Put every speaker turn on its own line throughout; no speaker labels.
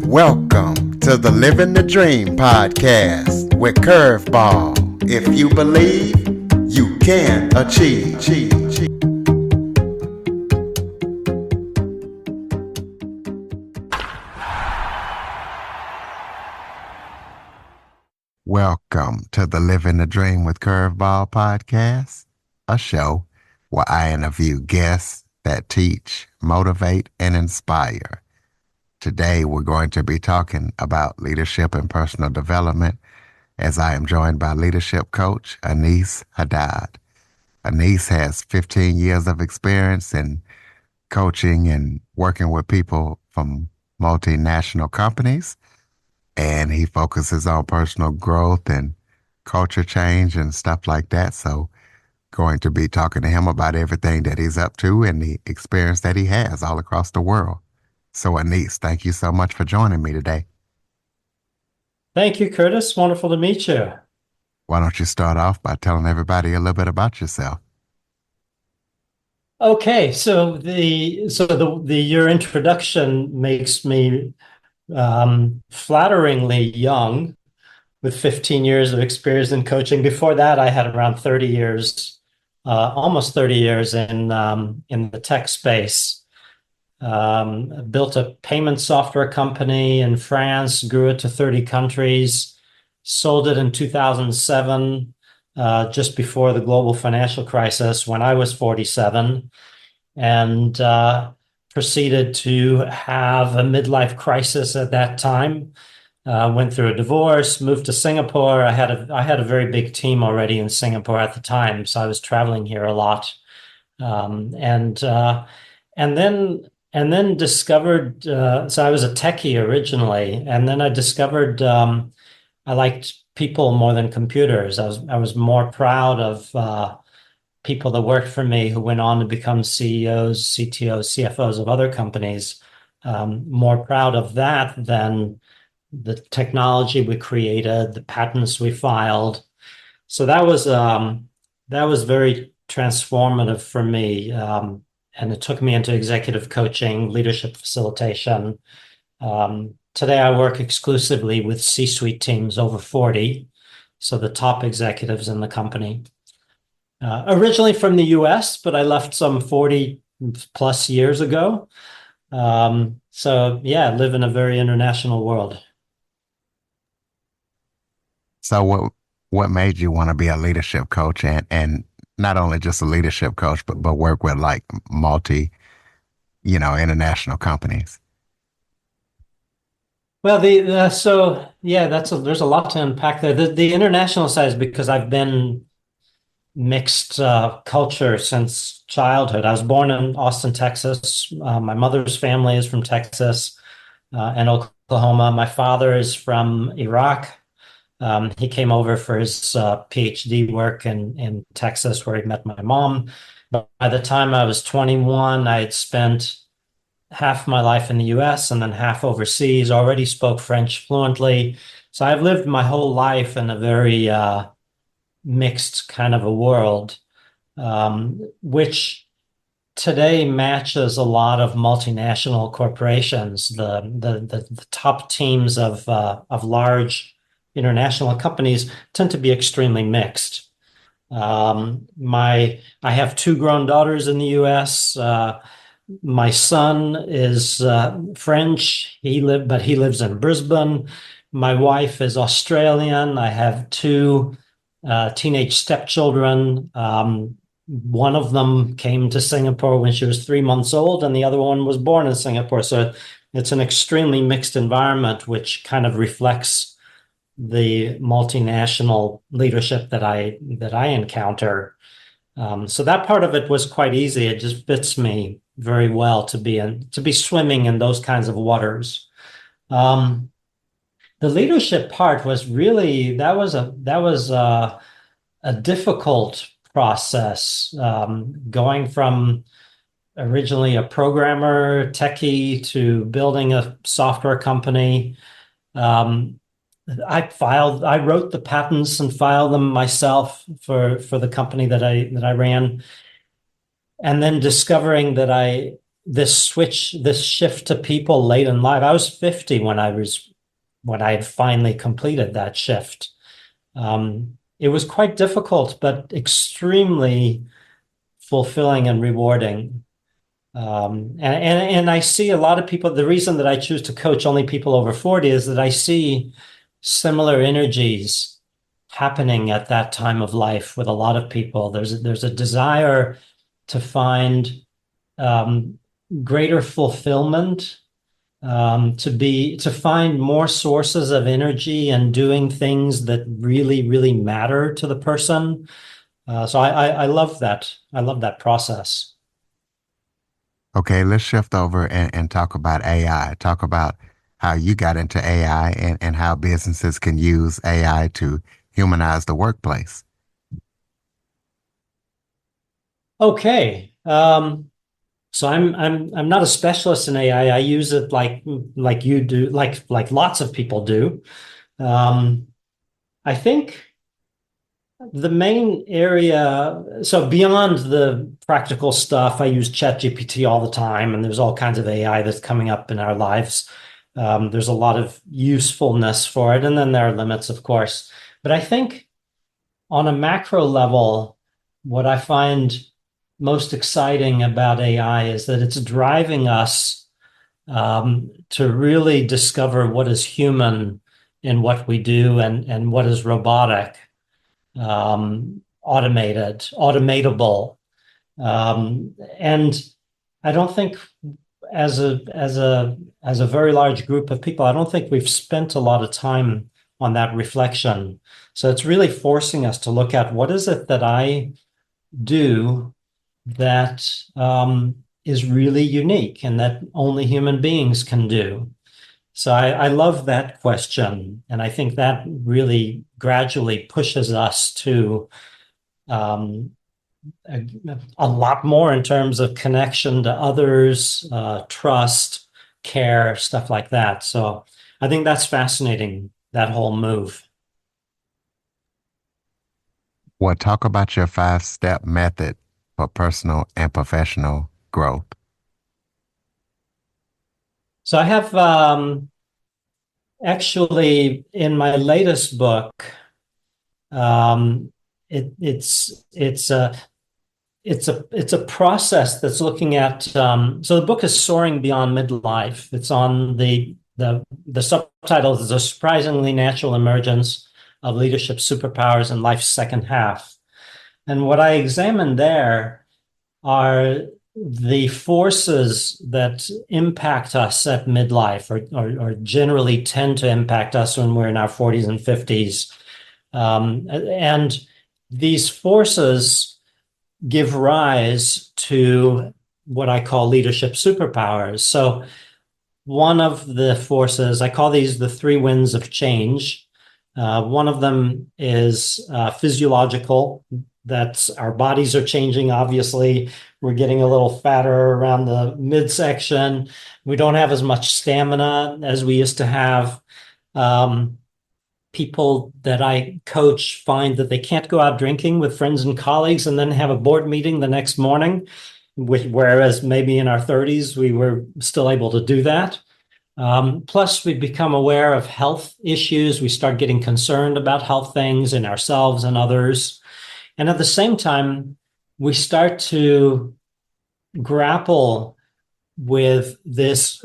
Welcome to the Living the Dream podcast with Curveball. If you believe, you can achieve. Welcome to the Living the Dream with Curveball podcast, a show where I interview guests that teach, motivate, and inspire. Today, we're going to be talking about leadership and personal development as I am joined by leadership coach Aneace Haddad. Aneace has 15 years of experience in coaching and working with people from multinational companies, and he focuses on personal growth and culture change and stuff like that. So, going to be talking to him about everything that he's up to and the experience that he has all across the world. So, Aneace, thank you so much for joining me today.
Thank you, Curtis. Wonderful to meet you.
Why don't you start off by telling everybody a little bit about yourself?
Okay, so your introduction makes me flatteringly young, with 15 years of experience in coaching. Before that, I had around 30 years, almost 30 years in the tech space. Built a payment software company in France, grew it to 30 countries, sold it in 2007, just before the global financial crisis when I was 47, and proceeded to have a midlife crisis at that time. Went through a divorce, moved to Singapore. I had a very big team already in Singapore at the time, so I was traveling here a lot, and then discovered, so I was a techie originally, and then I discovered I liked people more than computers. I was more proud of people that worked for me who went on to become CEOs, CTOs, CFOs of other companies. More proud of that than the technology we created, the patents we filed. So that was very transformative for me. And it took me into executive coaching, leadership facilitation. Today, I work exclusively with C-suite teams over 40, so the top executives in the company. Originally from the US, but I left some 40 plus years ago. So yeah, I live in a very international world.
So what made you want to be a leadership coach and not only just a leadership coach, but work with like international companies?
Well, there's a lot to unpack there. The international side is because I've been mixed culture since childhood. I was born in Austin, Texas. My mother's family is from Texas and Oklahoma. My father is from Iraq. He came over for his PhD work in Texas, where he met my mom. But by the time I was 21, I had spent half my life in the US and then half overseas, already spoke French fluently. So I've lived my whole life in a very mixed kind of a world, which today matches a lot of multinational corporations. The top teams of large international companies tend to be extremely mixed. I have two grown daughters in the US. My son is French. But he lives in Brisbane. My wife is Australian. I have two teenage stepchildren. One of them came to Singapore when she was 3 months old, and the other one was born in Singapore. So it's an extremely mixed environment, which kind of reflects the multinational leadership that I encounter. So that part of it was quite easy. It just fits me very well to be swimming in those kinds of waters. The leadership part was really that was a difficult process, going from originally a programmer, techie, to building a software company. I wrote the patents and filed them myself for the company that I ran, and then discovering that this switch, this shift to people late in life. I was 50 when I had finally completed that shift. It was quite difficult, but extremely fulfilling and rewarding. And I see a lot of people. The reason that I choose to coach only people over 40 is that I see similar energies happening at that time of life with a lot of people. There's a desire to find um, greater fulfillment, to find more sources of energy and doing things that really, really matter to the person. So I love that. I love that process.
Okay, let's shift over and talk about AI. Talk about how you got into AI and how businesses can use AI to humanize the workplace.
Okay. So I'm not a specialist in AI. I use it like you do, like lots of people do. I think the main area, so beyond the practical stuff, I use ChatGPT all the time, and there's all kinds of AI that's coming up in our lives. There's a lot of usefulness for it, and then there are limits, of course. But I think on a macro level, what I find most exciting about AI is that it's driving us to really discover what is human in what we do and what is robotic, automated, automatable. And I don't think as a very large group of people, I don't think we've spent a lot of time on that reflection. So it's really forcing us to look at what is it that I do that is really unique and that only human beings can do. So I love that question. And I think that really gradually pushes us to um, a, a lot more in terms of connection to others, trust, care, stuff like that. So I think that's fascinating, that whole move.
Well, talk about your 5-step method for personal and professional growth.
So I have actually in my latest book, um, it's a process that's looking at. So the book is Soaring Beyond Midlife. It's on the subtitle is A Surprisingly Natural Emergence of Leadership Superpowers in Life's Second Half. And what I examine there are the forces that impact us at midlife or generally tend to impact us when we're in our 40s and 50s. And these forces give rise to what I call leadership superpowers. So one of the forces, I call these the three winds of change. One of them is physiological. That's our bodies are changing. Obviously, we're getting a little fatter around the midsection. We don't have as much stamina as we used to have. Um, People that I coach find that they can't go out drinking with friends and colleagues and then have a board meeting the next morning, whereas maybe in our 30s we were still able to do that. Plus, we become aware of health issues. We start getting concerned about health things in ourselves and others. And at the same time, we start to grapple with this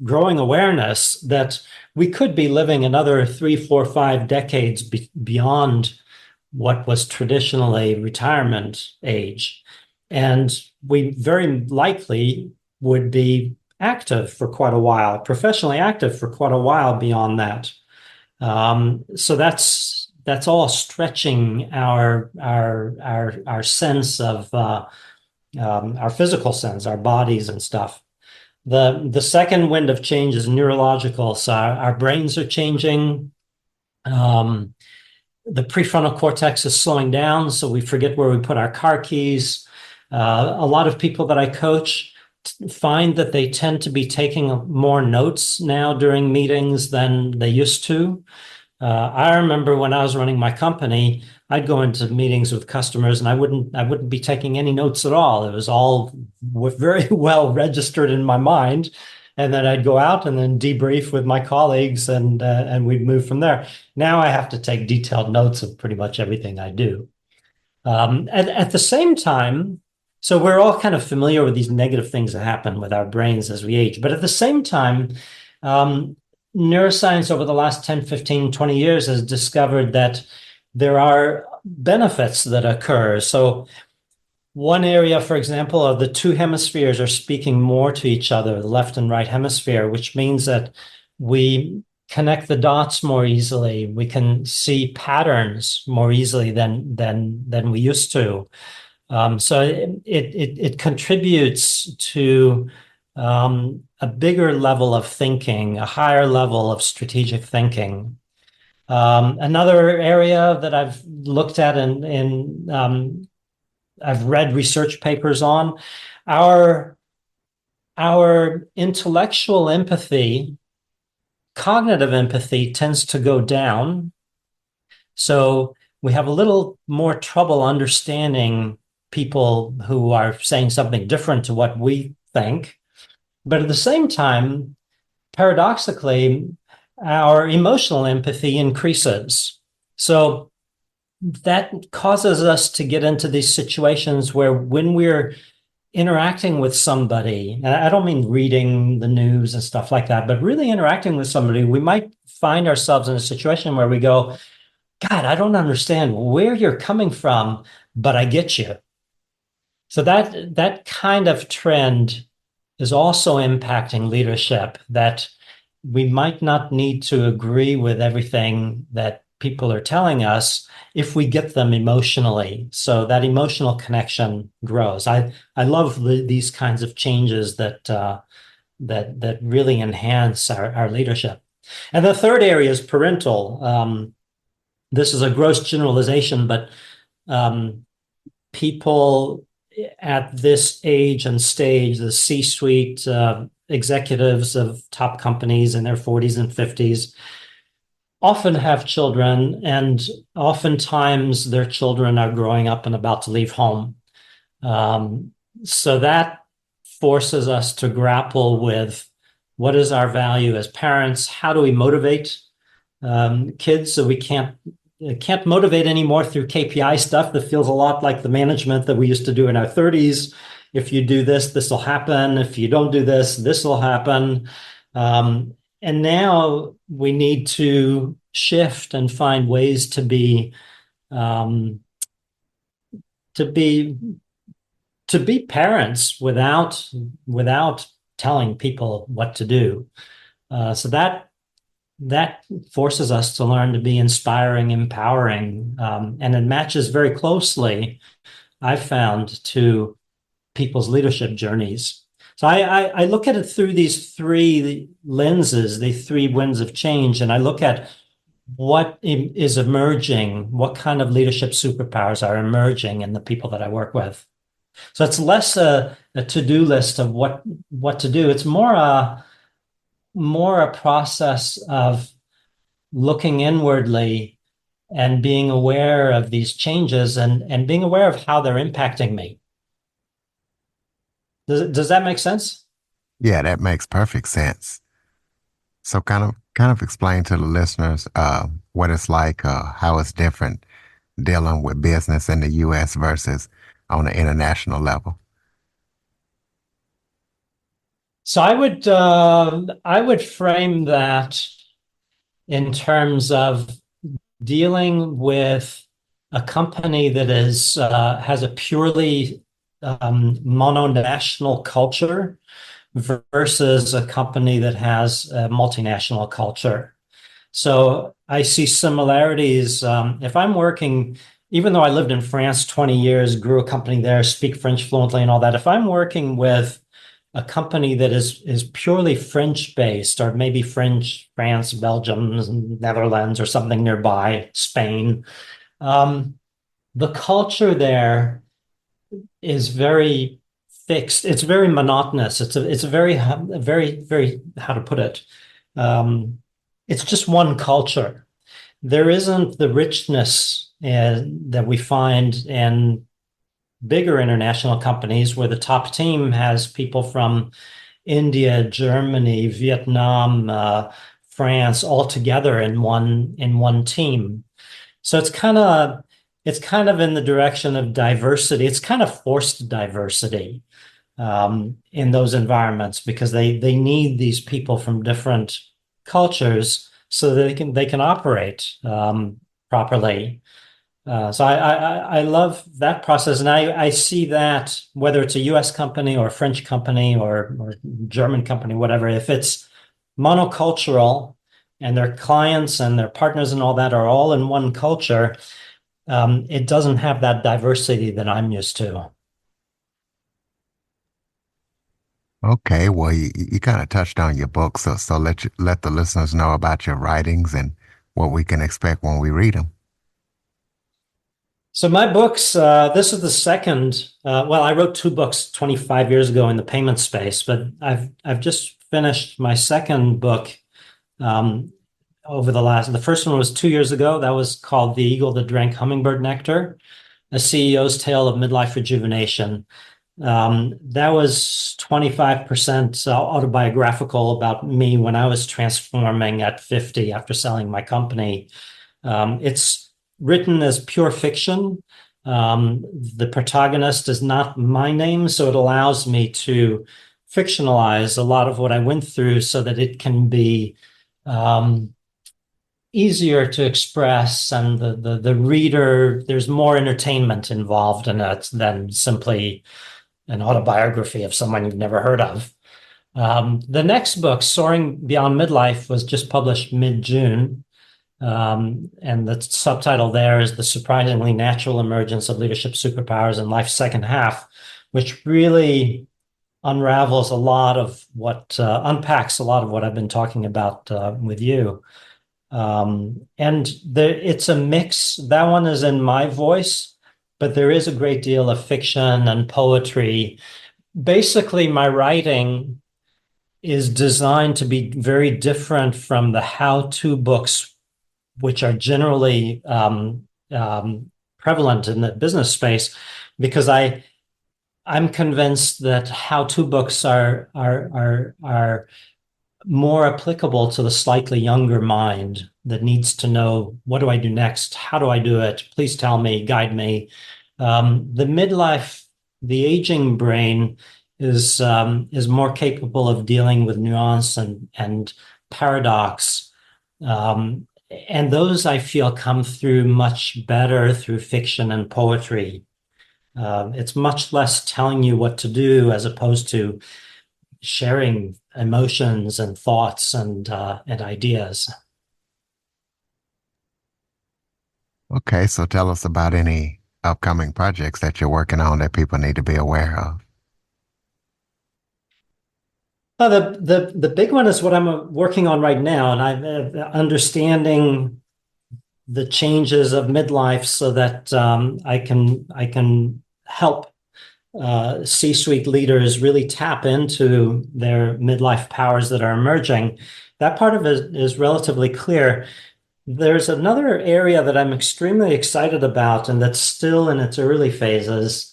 growing awareness that we could be living another 3, 4, 5 decades beyond what was traditionally retirement age, and we very likely would be active for quite a while, professionally active for quite a while beyond that. So that's all stretching our sense of our physical sense, our bodies and stuff. The second wind of change is neurological. So our brains are changing. The prefrontal cortex is slowing down, so we forget where we put our car keys. A lot of people that I coach find that they tend to be taking more notes now during meetings than they used to. I remember when I was running my company, I'd go into meetings with customers and I wouldn't be taking any notes at all. It was all very well registered in my mind. And then I'd go out and then debrief with my colleagues and we'd move from there. Now I have to take detailed notes of pretty much everything I do. At the same time, so we're all kind of familiar with these negative things that happen with our brains as we age. But at the same time, um, neuroscience over the last 10, 15, 20 years has discovered that there are benefits that occur. So one area, for example, of the two hemispheres are speaking more to each other, the left and right hemisphere, which means that we connect the dots more easily. We can see patterns more easily than we used to. So it contributes to a bigger level of thinking, a higher level of strategic thinking. Another area that I've looked at in I've read research papers on our intellectual empathy, cognitive empathy tends to go down. So we have a little more trouble understanding people who are saying something different to what we think. But at the same time, paradoxically, our emotional empathy increases. So that causes us to get into these situations where when we're interacting with somebody, and I don't mean reading the news and stuff like that, but really interacting with somebody, we might find ourselves in a situation where we go, God, I don't understand where you're coming from, but I get you. So that kind of trend is also impacting leadership, that we might not need to agree with everything that people are telling us if we get them emotionally. So that emotional connection grows. I love these kinds of changes that really enhance our leadership. And the third area is parental. This is a gross generalization, but people at this age and stage, the C-suite executives of top companies in their 40s and 50s, often have children, and oftentimes their children are growing up and about to leave home. So that forces us to grapple with what is our value as parents? How do we motivate kids so we can't motivate anymore through KPI stuff that feels a lot like the management that we used to do in our 30s. If you do this, this will happen. If you don't do this, this will happen. And now we need to shift and find ways to be parents without telling people what to do. So that forces us to learn to be inspiring, empowering, and it matches very closely, I've found, to people's leadership journeys. So I look at it through these three lenses, the three winds of change, and I look at what is emerging, what kind of leadership superpowers are emerging in the people that I work with. So it's less a to-do list of what to do. It's more a process of looking inwardly and being aware of these changes and being aware of how they're impacting me. Does that make sense?
Yeah, that makes perfect sense. So kind of explain to the listeners what it's like, how it's different dealing with business in the U.S. versus on the international level.
So I would frame that in terms of dealing with a company that is has a purely mononational culture versus a company that has a multinational culture. So I see similarities. If I'm working, even though I lived in France 20 years, grew a company there, speak French fluently and all that, if I'm working with a company that is purely French based, or maybe French, France, Belgium, Netherlands, or something nearby, Spain, the culture there is very fixed. It's very monotonous. It's a very, very, how to put it? It's just one culture. There isn't the richness that we find in bigger international companies where the top team has people from India, Germany, Vietnam, France, all together in one team. So it's kind of in the direction of diversity. It's kind of forced diversity in those environments because they need these people from different cultures so that they can operate properly. So I love that process, and I see that whether it's a U.S. company or a French company or German company, whatever, if it's monocultural and their clients and their partners and all that are all in one culture, it doesn't have that diversity that I'm used to.
Okay, well, you kind of touched on your book, so let the listeners know about your writings and what we can expect when we read them.
So my books, this is the second. Well, I wrote two books 25 years ago in the payment space, but I've just finished my second book um, over the first one was 2 years ago. That was called The Eagle That Drank Hummingbird Nectar, a CEO's Tale of Midlife Rejuvenation. That was 25% autobiographical about me when I was transforming at 50 after selling my company. It's written as pure fiction. The protagonist is not my name, so it allows me to fictionalize a lot of what I went through so that it can be um, easier to express, and the reader, there's more entertainment involved in it than simply an autobiography of someone you've never heard of. The next book, Soaring Beyond Midlife, was just published mid-June. And the subtitle there is The Surprisingly Natural Emergence of Leadership Superpowers in Life's Second Half, which really unravels a lot of unpacks a lot of what I've been talking about with you. It's a mix. That one is in my voice, but there is a great deal of fiction and poetry. Basically, my writing is designed to be very different from the how-to books, which are generally prevalent in the business space, because I'm convinced that how-to books are more applicable to the slightly younger mind that needs to know, what do I do next? How do I do it? Please tell me, guide me. The midlife, the aging brain is more capable of dealing with nuance and paradox. And those I feel come through much better through fiction and poetry. It's much less telling you what to do as opposed to sharing emotions and thoughts and ideas.
Okay, so tell us about any upcoming projects that you're working on that people need to be aware of.
The big one is what I'm working on right now, and I'm understanding the changes of midlife so that I can help C-suite leaders really tap into their midlife powers that are emerging. That part of it is relatively clear. There's another area that I'm extremely excited about, and that's still in its early phases,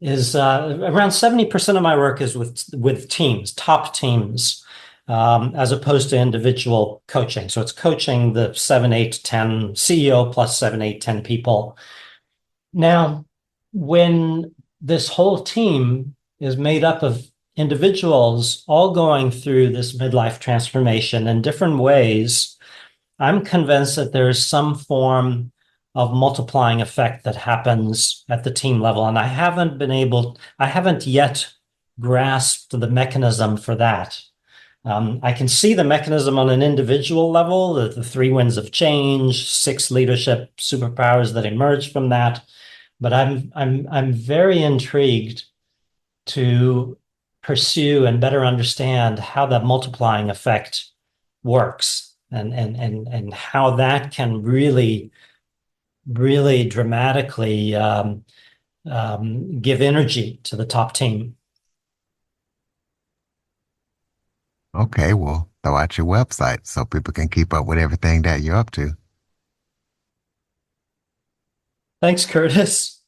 is around 70% of my work is with teams, top teams, as opposed to individual coaching. So it's coaching the 7, 8, 10 CEO plus 7, 8, 10 people. Now, when this whole team is made up of individuals all going through this midlife transformation in different ways, I'm convinced that there is some form of multiplying effect that happens at the team level. And I haven't yet grasped the mechanism for that. I can see the mechanism on an individual level, the three winds of change, 6 leadership superpowers that emerge from that. But I'm very intrigued to pursue and better understand how that multiplying effect works and how that can really dramatically give energy to the top team.
Okay, well, throw out your website so people can keep up with everything that you're up to.
Thanks, Curtis.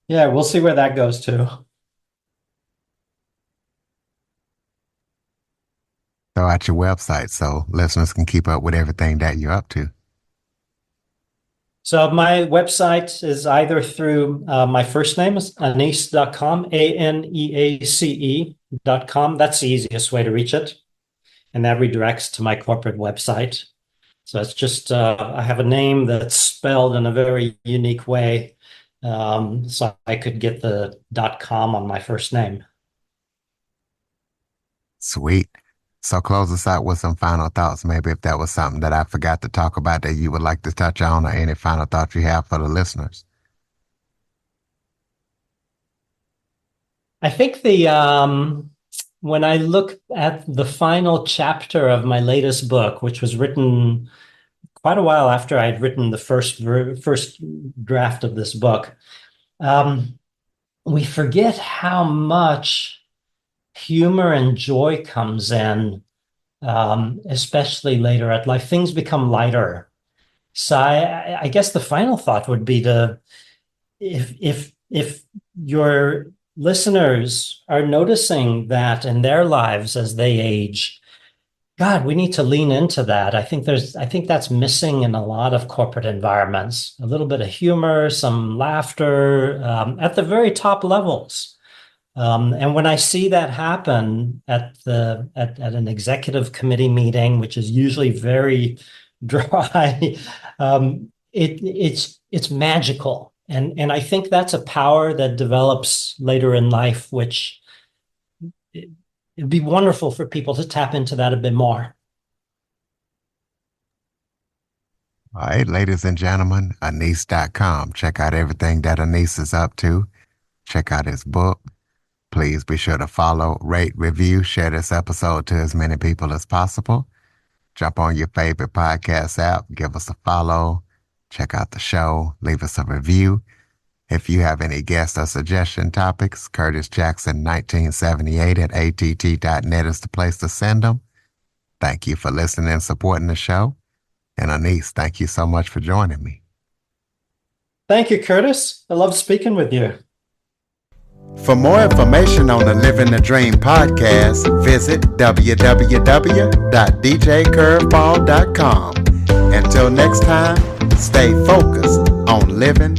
Yeah, we'll see where that goes to.
Throw out your website so listeners can keep up with everything that you're up to.
So my website is either through my first name is aneace.com, Aneace.com. That's the easiest way to reach it. And that redirects to my corporate website. So it's just, I have a name that's spelled in a very unique way. So I could get the .com on my first name.
Sweet. So close us out with some final thoughts. Maybe if that was something that I forgot to talk about that you would like to touch on, or any final thoughts you have for the listeners.
I think when I look at the final chapter of my latest book, which was written quite a while after I had written the first draft of this book, we forget how much humor and joy comes in, especially later at life. Things become lighter. So I guess the final thought would be to, if your listeners are noticing that in their lives as they age, God, we need to lean into that. I think that's missing in a lot of corporate environments. A little bit of humor, some laughter, at the very top levels. And when I see that happen at an executive committee meeting, which is usually very dry, it's magical. And I think that's a power that develops later in life, which it'd be wonderful for people to tap into that a bit more.
All right, ladies and gentlemen, Aneace.com. Check out everything that Aneace is up to. Check out his book. Please be sure to follow, rate, review, share this episode to as many people as possible. Jump on your favorite podcast app, give us a follow, check out the show, leave us a review. If you have any guest or suggestion topics, Curtis Jackson 1978 at att.net is the place to send them. Thank you for listening and supporting the show. And Aneace, thank you so much for joining me.
Thank you, Curtis. I love speaking with you.
For more information on the Living the Dream podcast, visit www.djcurveball.com. Until next time, stay focused on living